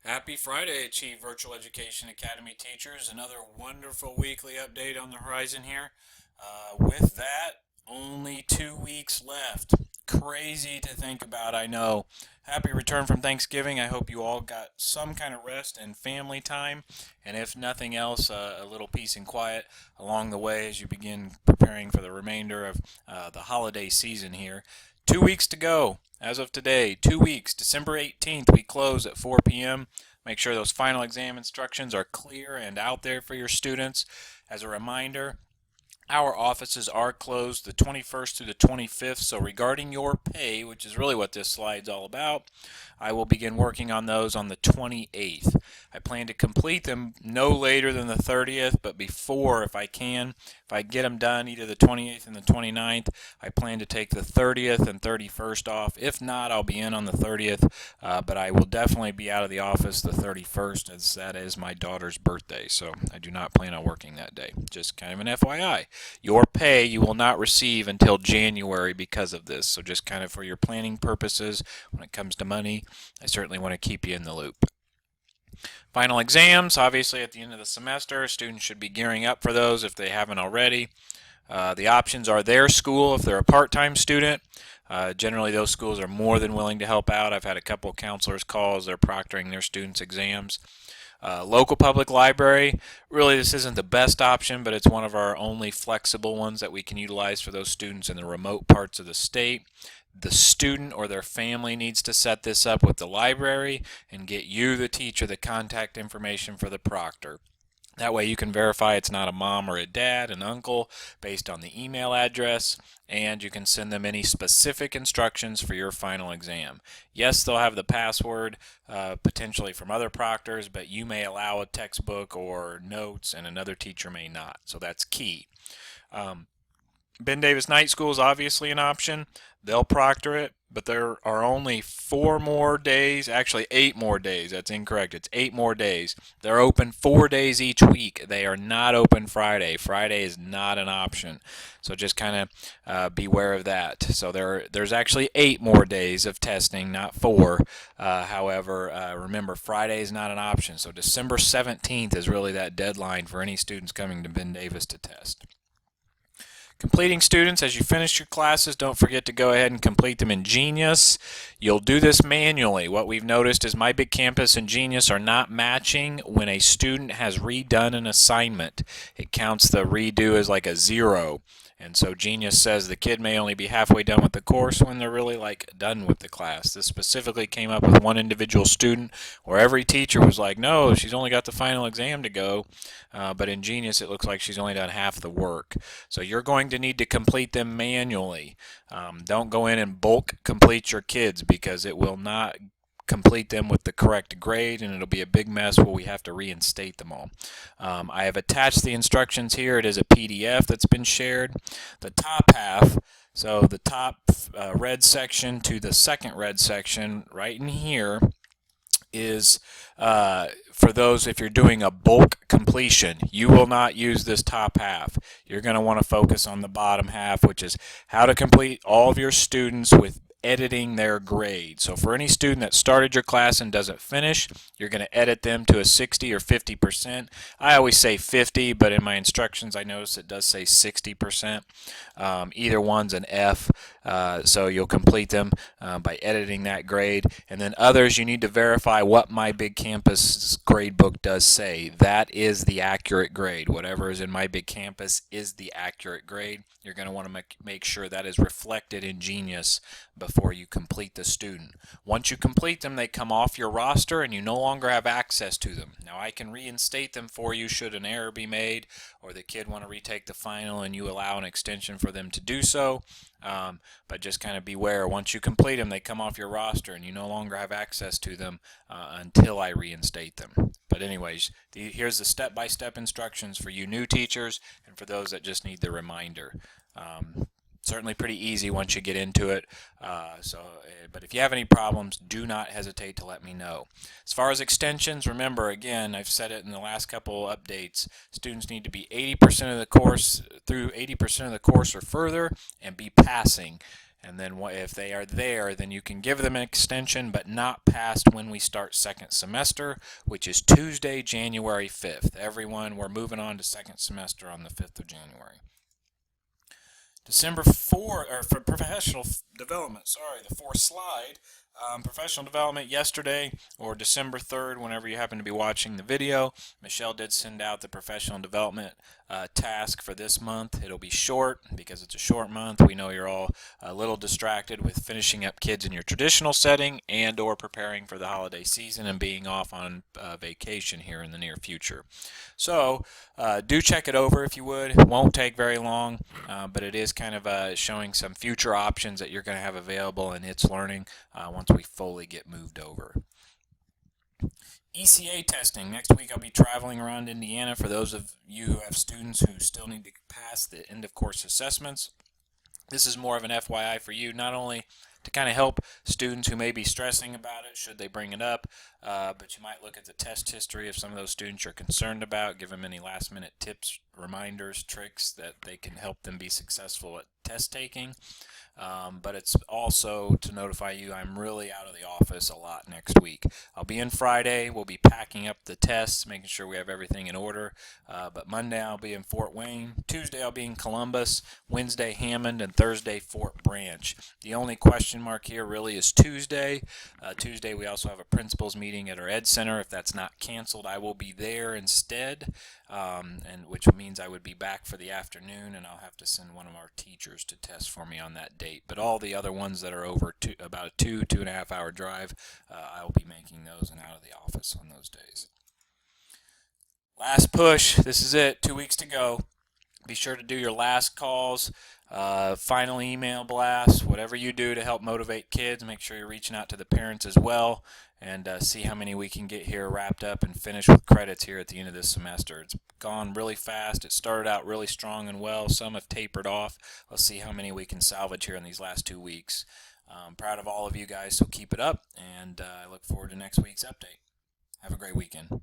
Happy Friday, Achieve Virtual Education Academy teachers. Another wonderful weekly update on the horizon here. With that, only 2 weeks left. Crazy to think about, I know. Happy return from Thanksgiving. I hope you all got some kind of rest and family time, and if nothing else, a little peace and quiet along the way as you begin preparing for the remainder of the holiday season here. 2 weeks to go. As of today, 2 weeks, December 18th, we close at 4 p.m. Make sure those final exam instructions are clear and out there for your students. As a reminder, our offices are closed the 21st through the 25th, so regarding your pay, which is really what this slide's all about, I will begin working on those on the 28th. I plan to complete them no later than the 30th, but before, if I can. If I get them done either the 28th and the 29th, I plan to take the 30th and 31st off. If not, I'll be in on the 30th, but I will definitely be out of the office the 31st, as that is my daughter's birthday, so I do not plan on working that day. Just kind of an FYI. Your pay you will not receive until January because of this, so just kind of for your planning purposes when it comes to money, I certainly want to keep you in the loop. Final exams, obviously at the end of the semester, students should be gearing up for those if they haven't already. The options are their school if they're a part-time student. Generally, those schools are more than willing to help out. I've had a couple of counselors call as they're proctoring their students' exams. Local public library, really this isn't the best option, but it's one of our only flexible ones that we can utilize for those students in the remote parts of the state. The student or their family needs to set this up with the library and get you, the teacher, the contact information for the proctor. That way you can verify it's not a mom or a dad, an uncle, based on the email address, and you can send them any specific instructions for your final exam. Yes, they'll have the password potentially from other proctors, but you may allow a textbook or notes and another teacher may not, so that's key. Ben Davis Night School is obviously an option. They'll proctor it, but there are only 4 more days, actually 8 more days. That's incorrect. It's 8 more days. They're open 4 days each week. They are not open Friday. Friday is not an option. So just kind of beware of that. So there's actually 8 more days of testing, not 4. However, remember Friday is not an option. So December 17th is really that deadline for any students coming to Ben Davis to test. Completing students, as you finish your classes, don't forget to go ahead and complete them in Genius. You'll do this manually. What we've noticed is My Big Campus and Genius are not matching when a student has redone an assignment. It counts the redo as like a 0. And so Genius says the kid may only be halfway done with the course when they're really like done with the class. This specifically came up with one individual student where every teacher was like, no, she's only got the final exam to go. But in Genius it looks like she's only done half the work. So you're going to need to complete them manually. Don't go in and bulk complete your kids because it will not complete them with the correct grade and it'll be a big mess where we have to reinstate them all. I have attached the instructions here. It is a PDF that's been shared. The top half, so the top red section to the second red section right in here is for those if you're doing a bulk completion. You will not use this top half. You're going to want to focus on the bottom half, which is how to complete all of your students with editing their grade. So for any student that started your class and doesn't finish, you're going to edit them to a 60 or 50%. I always say 50, but in my instructions I notice it does say 60%. Either one's an F, so you'll complete them by editing that grade. And then others, you need to verify what My Big Campus grade book does say. That is the accurate grade. Whatever is in My Big Campus is the accurate grade. You're going to want to make sure that is reflected in Genius before you complete the student. Once you complete them, they come off your roster and you no longer have access to them. Now I can reinstate them for you should an error be made or the kid want to retake the final and you allow an extension for them to do so. But just kind of beware, once you complete them, they come off your roster and you no longer have access to them until I reinstate them. But anyways, here's the step-by-step instructions for you new teachers and for those that just need the reminder. Certainly pretty easy once you get into it. But if you have any problems, do not hesitate to let me know. As far as extensions, remember again, I've said it in the last couple updates, students need to be 80% of the course through 80% of the course or further and be passing. And then if they are there, then you can give them an extension, but not past when we start second semester, which is Tuesday, January 5th. Everyone, we're moving on to second semester on the 5th of January. December 4, or for professional development, the fourth slide. Professional development yesterday, or December 3rd, whenever you happen to be watching the video, Michelle did send out the professional development task for this month. It'll be short because it's a short month. We know you're all a little distracted with finishing up kids in your traditional setting and or preparing for the holiday season and being off on vacation here in the near future. So do check it over if you would. It won't take very long, but it is kind of showing some future options that you're going to have available in its learning once we fully get moved over. ECA testing. Next week I'll be traveling around Indiana for those of you who have students who still need to pass the end of course assessments. This is more of an FYI for you, not only to kind of help students who may be stressing about it should they bring it up, but you might look at the test history of some of those students you're concerned about, give them any last minute tips, reminders, tricks that they can help them be successful at test taking. But it's also to notify you I'm really out of the office a lot next week. I'll be in Friday. We'll be packing up the tests, making sure we have everything in order. But Monday I'll be in Fort Wayne. Tuesday I'll be in Columbus. Wednesday Hammond, and Thursday Fort Branch. The only question mark here really is Tuesday. Tuesday we also have a principals meeting at our Ed Center. If that's not canceled, I will be there instead, and which means I would be back for the afternoon, and I'll have to send one of our teachers to test for me on that date. But all the other ones that are over about a 2.5 hour drive, I will be making those and out of the office on those days. Last push. This is it. 2 weeks to go. Be sure to do your last calls, final email blasts, whatever you do to help motivate kids. Make sure you're reaching out to the parents as well, and see how many we can get here wrapped up and finished with credits here at the end of this semester. It's gone really fast. It started out really strong and well. Some have tapered off. Let's see how many we can salvage here in these last 2 weeks. I'm proud of all of you guys, so keep it up, and I look forward to next week's update. Have a great weekend.